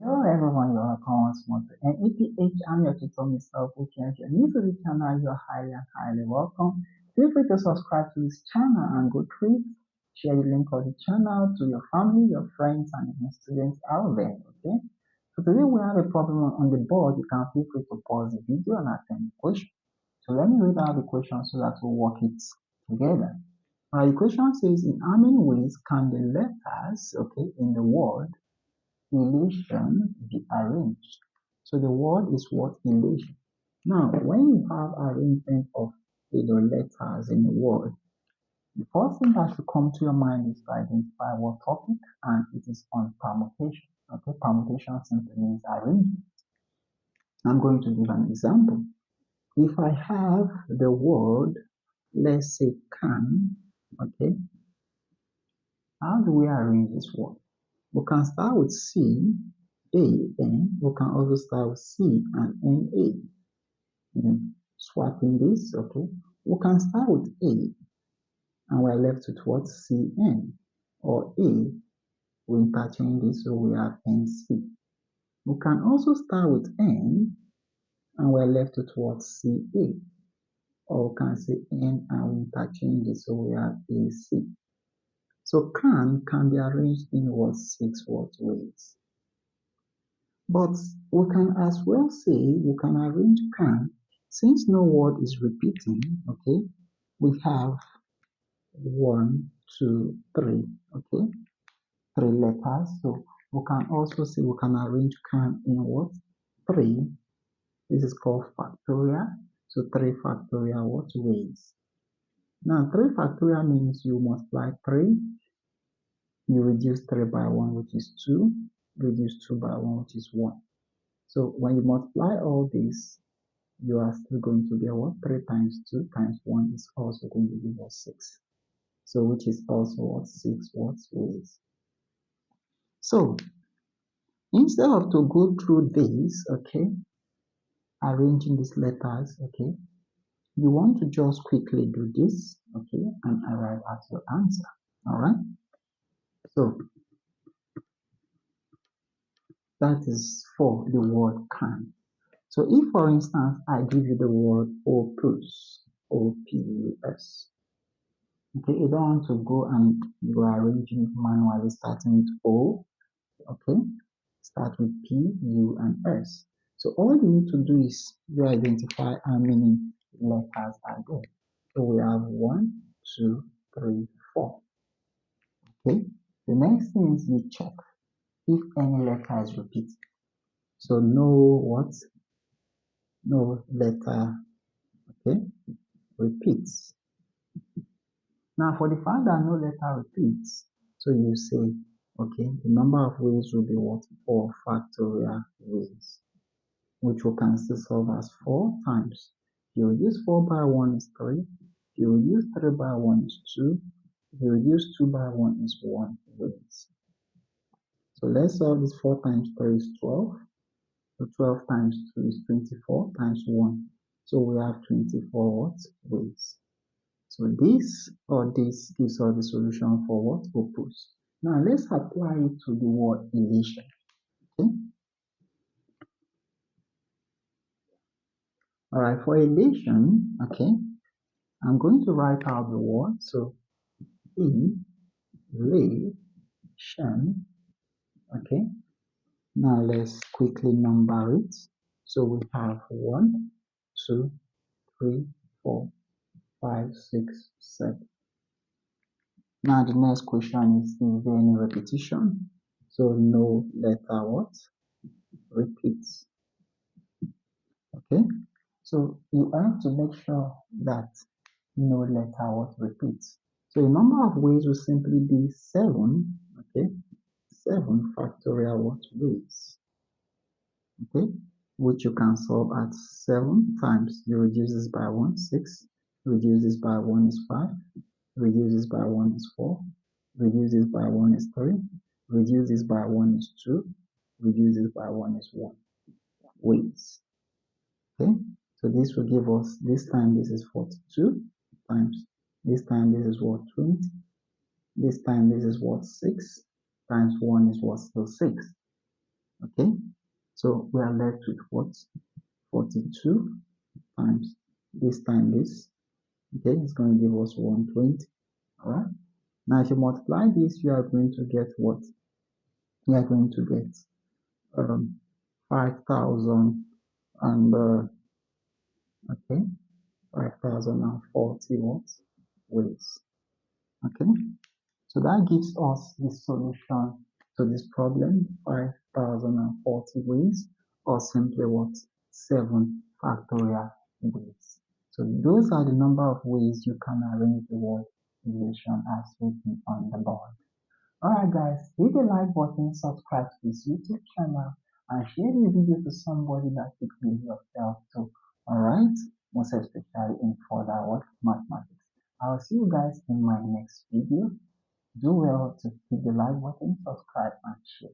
Hello everyone, you're welcome once more to NEPH. I'm your tutor, Mr. Opuki. If you're new to the channel, you're highly welcome. Feel free to subscribe to this channel and go through it. Share the link of the channel to your family, your friends, and even students out there, okay? So today we have a problem on the board. You can feel free to pause the video and attempt the question. So let me read out the question so that we'll work it together. The question says, in how many ways can the letters, okay, in the word elation be arranged? So the word is what? Elation. Now, when you have arrangement of letters in a word, the first thing that should come to your mind is to identify what topic, and it is on permutation. Okay, permutation simply means arrangement. I'm going to give an example. If I have the word, let's say can, okay, how do we arrange this word? We can start with C, A, N. We can also start with C and N, A. Swapping this, okay. We can start with A, and we're left with what? C, N. Or A, we interchange this, so we have N, C. We can also start with N, and we're left with what? C, A. Or we can say N, and we interchange this, so we have A, C. So can be arranged in what? 6 ways. But we can as well say we can arrange can, since no word is repeating, okay, we have 1, 2, 3, okay, 3 letters. So we can also say we can arrange can in what? 3. This is called factorial. So 3 factorial what? Ways. Now 3 factorial means you multiply 3, you reduce 3 by 1, which is 2, reduce 2 by 1, which is 1. So when you multiply all this, you are still going to get what? 3 times 2 times 1 is also going to give us 6. So which is also what? 6 ways. So instead of to go through this, okay, arranging these letters, okay, you want to just quickly do this, okay, and arrive at your answer. All right. So that is for the word can. So if, for instance, I give you the word opus, O-P-U-S, okay, you don't want to go and you are arranging manually starting with O, okay, start with P, U, and S. So all you need to do is you identify how many letters are there. So we have 1, 2, 3, 4. Okay, the next thing is you check if any letter is repeated. So no what? No letter, okay, repeats. Now for the fact that no letter repeats, so you say, okay, the number of ways will be what? 4 factorial ways, which we can still solve as 4 times. If you reduce 4 by 1 is 3. If you reduce 3 by 1 is 2. If you reduce 2 by 1 is 1 ways. So let's solve this. 4 times 3 is 12. So 12 times 2 is 24 times 1. So we have 24 ways. So this gives us the solution for what? Opus. Now let's apply it to the word elation. Okay. All right, for elation, okay, I'm going to write out the word. So elation. Okay. Now let's quickly number it. So we have 1, 2, 3, 4, 5, 6, 7. Now the next question is there any repetition? So no letter what? Repeats. Okay. So you have to make sure that no letter what repeats. So the number of ways will simply be 7. Okay. 7 factorial what? Ways. Okay. Which you can solve at 7 times. You reduce this by 1, 6. Reduce this by 1 is 5. Reduce this by 1 is 4. Reduce this by 1 is 3. Reduce this by 1 is 2. Reduce this by 1 is 1. Ways. Okay. So this will give us, this time this is 42 times, this time this is what? 20. This time this is what? 6 times 1 is what? Still 6. Okay, so we are left with what? 42 times this time this. Okay, it's going to give us 120. All right. Now, if you multiply this, you are going to get what? You are going to get 5,000 and okay, 5,040 watts waves. Okay, so that gives us the solution to this problem, 5,040 waves, or simply what? 7 factorial waves. So those are the number of ways you can arrange the word equation as written on the board. Alright guys, hit the like button, subscribe to this YouTube channel, and share the video to somebody that you can yourself to. Alright, most especially in further what? Mathematics. I'll see you guys in my next video. Do well to hit the like button, subscribe, and share.